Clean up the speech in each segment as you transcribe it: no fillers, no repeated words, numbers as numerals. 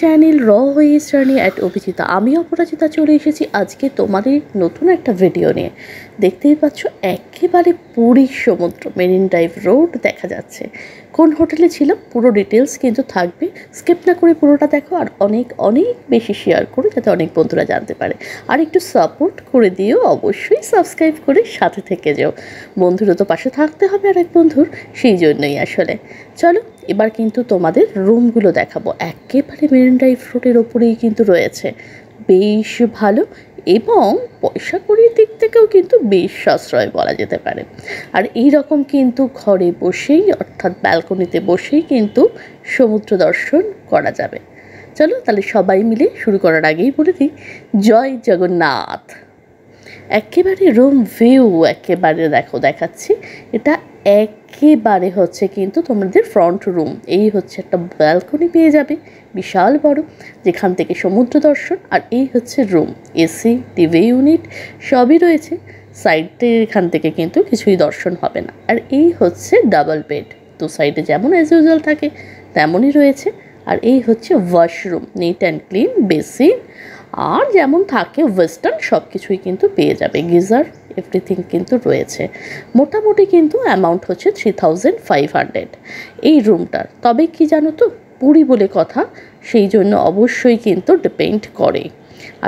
Channel র wedge journey at Abhijita. আমি অপরাজিতা চলে এসেছি আজকে তোমাদের নতুন একটা ভিডিও নিয়ে। দেখতেই পাচ্ছ একেবারে পুরীর সমুদ্র, মেরিন ড্রাইভ রোড দেখা যাচ্ছে। কোন হোটেলে ছিলাম পুরো ডিটেলস কিন্তু থাকবে, স্কিপ না করে পুরোটা দেখো আর অনেক অনেক বেশি শেয়ার করো যাতে অনেক বন্ধুরা জানতে পারে। আর একটু সাপোর্ট করে দিও, অবশ্যই সাবস্ক্রাইব করে সাথে থেকে যাও। বন্ধুরও তো পাশে থাকতে হবে আর এক বন্ধুর, সেই জন্যই আসলে। চলো এবার কিন্তু তোমাদের রুমগুলো দেখাবো। একেবারে মেরিন ড্রাইভ রোডের ওপরেই কিন্তু রয়েছে, বেশ ভালো এবং পয়সা কড়ির দিক থেকেও কিন্তু বেশ সাশ্রয় বলা যেতে পারে। আর এই রকম কিন্তু ঘরে বসেই অর্থাৎ ব্যালকনিতে বসেই কিন্তু সমুদ্র দর্শন করা যাবে। চলো তাহলে সবাই মিলে শুরু করার আগেই বলে দিই জয় জগন্নাথ। একেবারে রুম ভিউ একেবারে দেখাচ্ছি। এটা একেবারে হচ্ছে কিন্তু তোমাদের ফ্রন্ট রুম। এই হচ্ছে একটা ব্যালকনি পেয়ে যাবে বিশাল বড়, যেখান থেকে সমুদ্র দর্শন। আর এই হচ্ছে রুম, এসি, টিভি ইউনিট সবই রয়েছে। সাইডে এখান থেকে কিন্তু কিছুই দর্শন হবে না। আর এই হচ্ছে ডাবল বেড, দু সাইডে যেমন অ্যাজ ইউজুয়াল থাকে তেমনই রয়েছে। আর এই হচ্ছে washroom, neat and clean, basin আর যেমন থাকে ওয়েস্টার্ন সব কিছুই কিন্তু পেয়ে যাবে। গিজার এভরিথিং কিন্তু রয়েছে। মোটামুটি কিন্তু অ্যামাউন্ট হচ্ছে 3500 এই রুমটার। তবে কি জানো তো, পুরী বলে কথা, সেই জন্য অবশ্যই কিন্তু ডিপেন্ড করে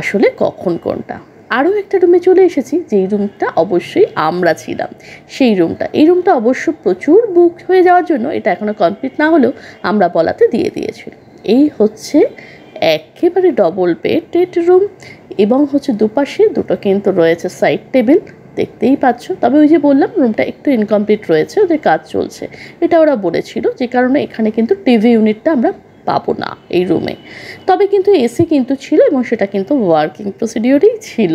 আসলে কখন কোনটা। আরও একটা রুমে চলে এসেছি, যেই রুমটা অবশ্যই আমরা ছিলাম সেই রুমটা। এই রুমটা অবশ্য প্রচুর বুক হয়ে যাওয়ার জন্য এটা এখনও কমপ্লিট না হলেও আমরা বলাতে দিয়ে দিয়েছিল। এই হচ্ছে একেবারে ডবল বেড রুম এবং হচ্ছে দুপাশে দুটো কিন্তু রয়েছে সাইড টেবিল, দেখতেই পাচ্ছ। তবে ওই যে বললাম রুমটা একটু ইনকমপ্লিট রয়েছে, ওদের কাজ চলছে, এটা ওরা বলেছিল, যে কারণে এখানে কিন্তু টিভি ইউনিটটা আমরা পাবো না এই রুমে। তবে কিন্তু এসি কিন্তু ছিল এবং সেটা কিন্তু ওয়ার্কিং প্রসিডিওরেই ছিল,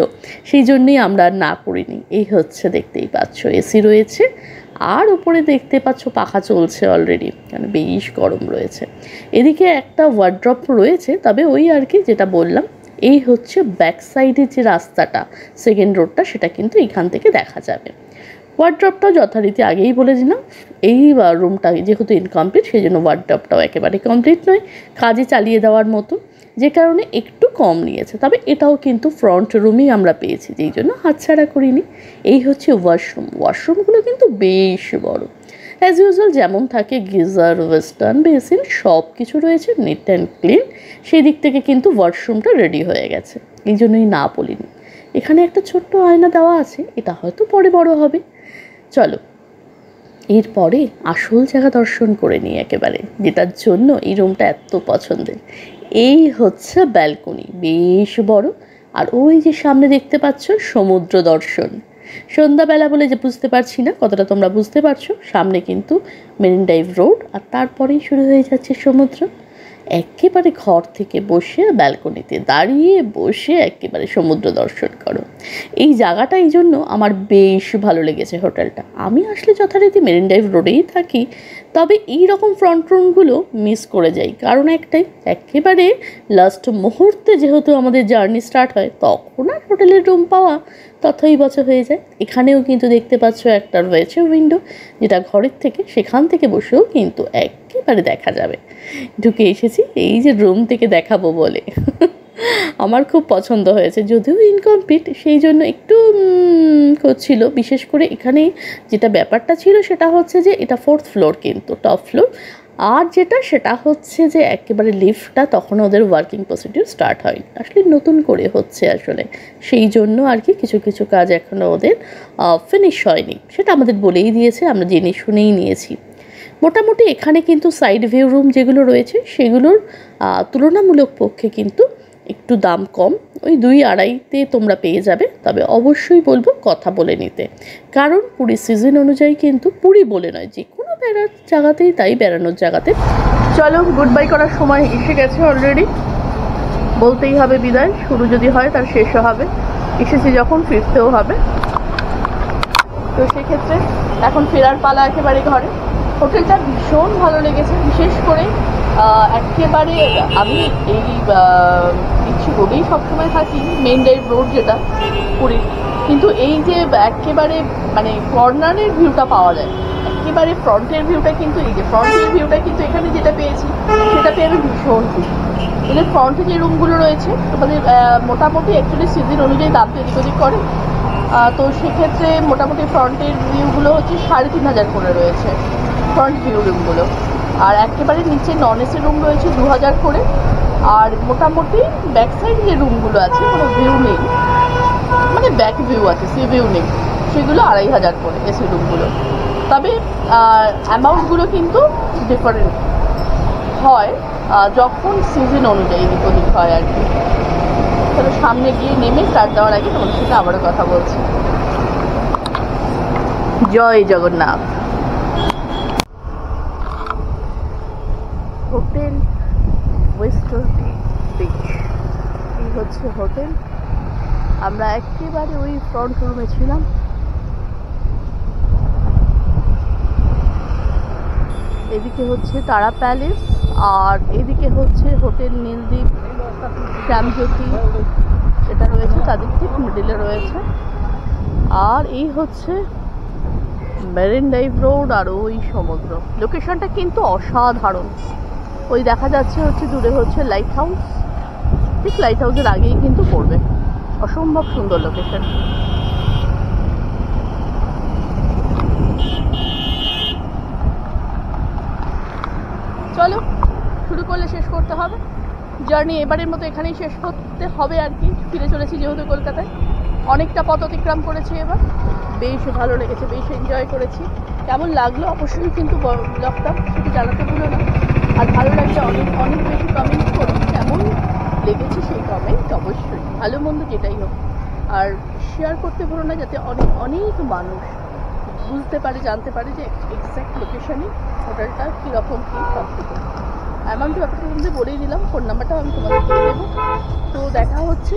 সেই জন্যই আমরা না করিনি। এই হচ্ছে দেখতেই পাচ্ছ এসি রয়েছে আর উপরে দেখতে পাচ্ছ পাখা চলছে অলরেডি, কারণ বেশ গরম রয়েছে। এদিকে একটা ওয়ার্ড্রপ রয়েছে, তবে ওই আর কি যেটা বললাম, এই হচ্ছে ব্যাক সাইডের যে রাস্তাটা সেকেন্ড রোডটা, সেটা কিন্তু এখান থেকে দেখা যাবে। ওয়ার্ড্রপটাও যথারীতি আগেই বলে দিলাম, এই রুমটা যেহেতু ইনকমপ্লিট সেই জন্য ওয়ার্ড্রপটাও একেবারে কমপ্লিট নয়, কাজে চালিয়ে দেওয়ার মতো, যে কারণে একটু কম নিয়েছে। তবে এটাও কিন্তু ফ্রন্ট রুমই আমরা পেয়েছি, যেই জন্য হাতছাড়া করিনি। এই হচ্ছে ওয়াশরুম, ওয়াশরুমগুলো কিন্তু বেশ বড়, অ্যাজ ইউজুয়াল যেমন থাকে গিজার, ওয়েস্টার্ন, বেসিন সব কিছু রয়েছে, নিট অ্যান্ড ক্লিন। সেই দিক থেকে কিন্তু ওয়াশরুমটা রেডি হয়ে গেছে, এই জন্যই না বলিনি। এখানে একটা ছোট্ট আয়না দেওয়া আছে, এটা হয়তো পরে বড় হবে। চলো এরপরে আসল জায়গা দর্শন করে নিই একেবারে, যেটার জন্য এই রুমটা এত পছন্দের। এই হচ্ছে ব্যালকনি, বেশ বড়। আর ওই যে সামনে দেখতে পাচ্ছ সমুদ্র দর্শন। সন্ধ্যাবেলা বলে যে বুঝতে পারছি না কতটা তোমরা বুঝতে পারছো, সামনে কিন্তু মেরিন ড্রাইভ রোড আর তারপরেই শুরু হয়ে যাচ্ছে সমুদ্র। একেবারে ঘর থেকে বসে ব্যালকনিতে দাঁড়িয়ে বসে একেবারে সমুদ্র দর্শন করো। এই জায়গাটা এই জন্য আমার বেশ ভালো লেগেছে হোটেলটা। আমি আসলে যথারীতি মেরিন ড্রাইভ রোডেই থাকি, তবে এই রকম ফ্রন্ট রুমগুলো মিস করে যাই, কারণ একটাই, একেবারে লাস্ট মুহূর্তে যেহেতু আমাদের জার্নি স্টার্ট হয় তখন আর হোটেলের রুম পাওয়া ততই বছর হয়ে যায়। এখানেও কিন্তু দেখতে পাচ্ছ একটা রয়েছে উইন্ডো, যেটা ঘরের থেকে সেখান থেকে বসেও কিন্তু একেবারে দেখা যাবে। ঢুকে এসেছি এই যে রুম থেকে দেখাবো বলে, আমার খুব পছন্দ হয়েছে, যদিও ইনকমপ্লিট সেই জন্য একটু করছিল। বিশেষ করে এখানে যেটা ব্যাপারটা ছিল সেটা হচ্ছে যে এটা 4th ফ্লোর, কিন্তু টপ ফ্লোর। আর সেটা হচ্ছে যে একেবারে লিফটটা তখন ওদের ওয়ার্কিং প্রসিডিউর স্টার্ট হয়নি, আসলে নতুন করে হচ্ছে আসলে, সেই জন্য আর কি কিছু কিছু কাজ এখনও ওদের ফিনিশ হয়নি। সেটা আমাদের বলেই দিয়েছে, আমরা জেনে শুনেই নিয়েছি। মোটামুটি এখানে কিন্তু সাইড ভিউ রুম যেগুলো রয়েছে সেগুলোর তুলনামূলক পক্ষে কিন্তু একটু দাম কম, ওই 2-2.5-তে তোমরা পেয়ে যাবে। তবে অবশ্যই বলবো কথা বলে নিতে, কারণ পুরী সিজন অনুযায়ী কিন্তু, পুরী বলে নয় যে কোনো বেড়ার জায়গাতেই তাই, বেড়ানোর জায়গাতে। চলো গুড বাই করার সময় এসে গেছে অলরেডি, বলতেই হবে বিদায়, শুরু যদি হয় তার শেষও হবে। এসেছি যখন ফিরতেও হবে, তো সেক্ষেত্রে এখন ফেরার পালা একেবারে ঘরে। হোটেলটা ভীষণ ভালো লেগেছে, বিশেষ করে একেবারে আমি এই কিছু রোডেই সবসময় থাকি, মেন ড্রাইভ রোড যেটা পুরীর, কিন্তু এই যে একেবারে মানে কর্নারের ভিউটা পাওয়া যায়, একেবারে ফ্রন্টের ভিউটা কিন্তু এই যে ফ্রন্টের ভিউটা কিন্তু এখানে যেটা পেয়েছি সেটা পেয়ে আমি ভীষণ খুশি। এদের ফ্রন্টে যে রুমগুলো রয়েছে তোমাদের মোটামুটি অ্যাকচুয়ালি সিজন অনুযায়ী দাম তো এদিক ওদিক করে, তো সেক্ষেত্রে মোটামুটি ফ্রন্টের ভিউগুলো হচ্ছে 3,500 করে রয়েছে ফ্রন্ট ভিউ রুমগুলো, আর একেবারে নিচে নন এসি রুম রয়েছে 2,000 করে, আর মোটামুটি ব্যাক সাইড যে রুমগুলো আছে কোনো ভিউ নেই, মানে ব্যাক ভিউ আছে, সি ভিউ নেই, সেগুলো 2,500 করে এসি রুমগুলো। তবে অ্যামাউন্টগুলো কিন্তু ডিফারেন্ট হয় যখন সিজন অনুযায়ী এদিক ওদিক হয় আর কি। তবে সামনে গিয়ে নেমে স্টার্ট দেওয়ার আগে তোমাদের সাথে আবারও কথা বলছি। জয় জগন্নাথ। হোটেল ওয়েস্টার্ন বিচ, এই হচ্ছে হোটেল। আমরা একেবারে ওই ফ্রন্ট রুমে ছিলাম। এদিকে হচ্ছে তারা প্যালেস, আর এদিকে হচ্ছে হোটেল নীলদ্বীপ, শ্যামজ্যোতি এটা রয়েছে, তাদের ঠিক মিডিলে রয়েছে। আর এই হচ্ছে মেরিন ড্রাইভ রোড আর ওই সমুদ্র। লোকেশনটা কিন্তু অসাধারণ। ওই দেখা যাচ্ছে হচ্ছে দূরে হচ্ছে লাইট হাউস, ঠিক লাইট হাউসের আগেই কিন্তু পড়বে। অসম্ভব সুন্দর লোকেশন। চলো, শুরু করলে শেষ করতে হবে। জার্নি এবারের মতো এখানেই শেষ করতে হবে আর কি। ফিরে চলেছি যেহেতু কলকাতায়, অনেকটা পথ অতিক্রম করেছি এবার। বেশ ভালো লেগেছে, বেশ এনজয় করেছি। কেমন লাগলো অবশ্যই কিন্তু ব্লগটা শুধু জানাতে ভুলো না। আর ভালো লাগলে অনেক অনেক বেশি কমেন্ট করো, কেমন লেগেছে সেই কমেন্ট অবশ্যই, ভালো মন্দ যেটাই হোক। আর শেয়ার করতে ভুলো না, যাতে অনেক অনেক মানুষ বুঝতে পারে, জানতে পারে যে এক্স্যাক্ট লোকেশানে হোটেলটা কীরকম কী কমফোর্টেবল। অ্যামাউন্ট ব্যাপারটা তোমাদের বলেই দিলাম, ফোন নাম্বারটাও আমি তোমাদের দিয়ে দেবো। তো দেখা হচ্ছে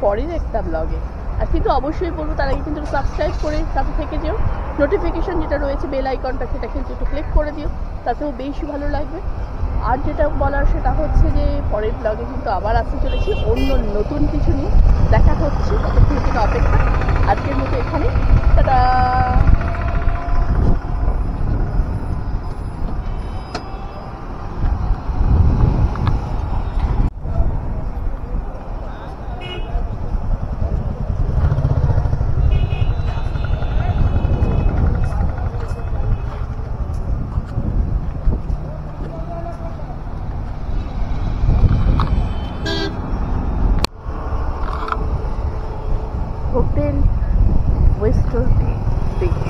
পরের একটা ব্লগে। আর কিন্তু অবশ্যই বলবো তার আগে কিন্তু সাবস্ক্রাইব করে সাথে থেকে যেও, নোটিফিকেশান যেটা রয়েছে বেল আইকনটা সেটা কিন্তু একটু ক্লিক করে দিও, তাতেও বেশ ভালো লাগবে। আর যেটা বলার সেটা হচ্ছে যে পরের ব্লগে কিন্তু আবার আসতে চলেছি অন্য নতুন কিছু নিয়ে। দেখা হচ্ছে, ততক্ষণ থেকে অপেক্ষা। আজকের মতো এখানে টাটা। হোটেল ওয়েস্টার্ন বিচ,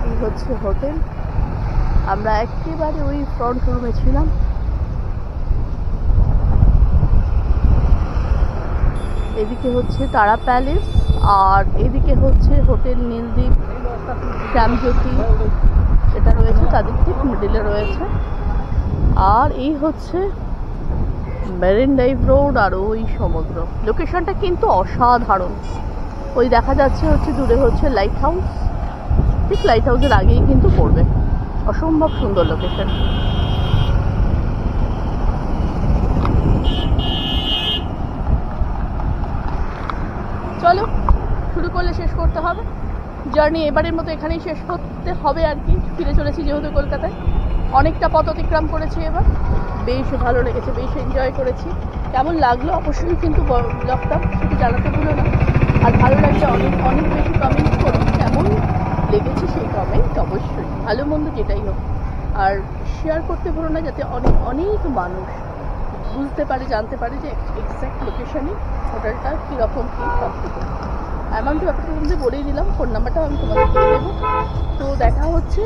এই হচ্ছে হোটেল। আমরা একেবারে ওই ফ্রন্ট রুমে ছিলাম। এদিকে হচ্ছে তারা প্যালেস, আর এদিকে হচ্ছে হোটেল নীলদ্বীপ, শ্যামজ্যোতি এটা রয়েছে, তাদের ঠিক মিডিলে রয়েছে। আর এই হচ্ছে মেরিন ড্রাইভ রোড আর ওই সমুদ্র। লোকেশনটা কিন্তু অসাধারণ। ওই দেখা যাচ্ছে হচ্ছে দূরে হচ্ছে লাইট হাউস, ঠিক লাইট হাউসের আগেই কিন্তু পড়বে। অসম্ভব সুন্দর লোকেশন। চলো, শুরু করলে শেষ করতে হবে। জার্নি এবারের মতো এখানেই শেষ করতে হবে আর কি। ফিরে চলেছি যেহেতু কলকাতায়, অনেকটা পথ অতিক্রম করেছি এবার। বেশ ভালো লেগেছে, বেশ এনজয় করেছি। কেমন লাগলো অবশ্যই কিন্তু ব্লগটা শুধু জানাতে ভুলো না। আর ভালো লাগলে অনেক অনেক বেশি কমেন্ট করো, কেমন লেগেছে সেই কমেন্ট অবশ্যই, ভালো মন্দ যেটাই হোক। আর শেয়ার করতে ভুলো না, যাতে অনেক অনেক মানুষ বুঝতে পারে, জানতে পারে যে এক্স্যাক্ট লোকেশানে হোটেলটা কীরকম কী কমফোর্টেবল। অ্যামাউন্ট ব্যাপারটা তোমাদের বলেই দিলাম, ফোন নাম্বারটাও আমি তোমাদের দিয়ে দেবো। তো দেখা হচ্ছে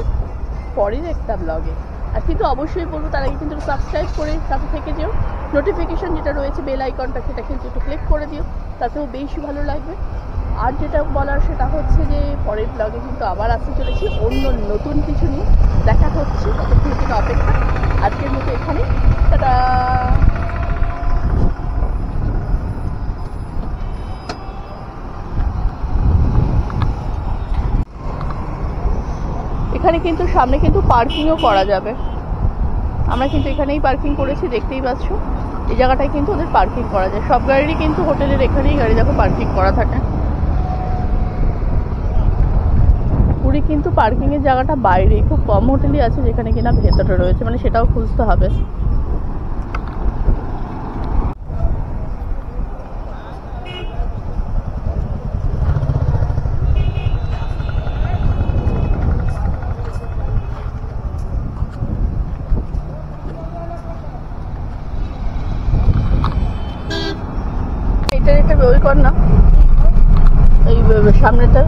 পরের একটা ব্লগে। আর কিন্তু অবশ্যই বলবো তার আগে কিন্তু সাবস্ক্রাইব করে সাথে থেকে যেও, নোটিফিকেশান যেটা রয়েছে বেল আইকনটা সেটা কিন্তু একটু ক্লিক করে দিও, তাতেও বেশ ভালো লাগবে। আর যেটা বলার সেটা হচ্ছে যে পরের ব্লগে কিন্তু আবার আসতে চলেছি অন্য নতুন কিছু নিয়ে। দেখা হচ্ছে, ততক্ষণ থেকে অপেক্ষা। আজকের মতো এখানে টাটা। এখানে এখানে কিন্তু সামনে কিন্তু পার্কিংও করা যাবে। আমরা কিন্তু এখানেই পার্কিং করেছি, দেখতেই পাচ্ছ। এই জায়গাটায় কিন্তু ওদের পার্কিং করা যায়। সব গাড়িরই কিন্তু হোটেলের এখানেই গাড়ি দেখো পার্কিং করা থাকে। পুরী কিন্তু পার্কিং এর জায়গাটা বাইরে, খুব কম হোটেলই আছে যেখানে কিনা ভেতরে রয়েছে, মানে সেটাও খুঁজতে হবে। এটা ওই কর না, এই সামনেটা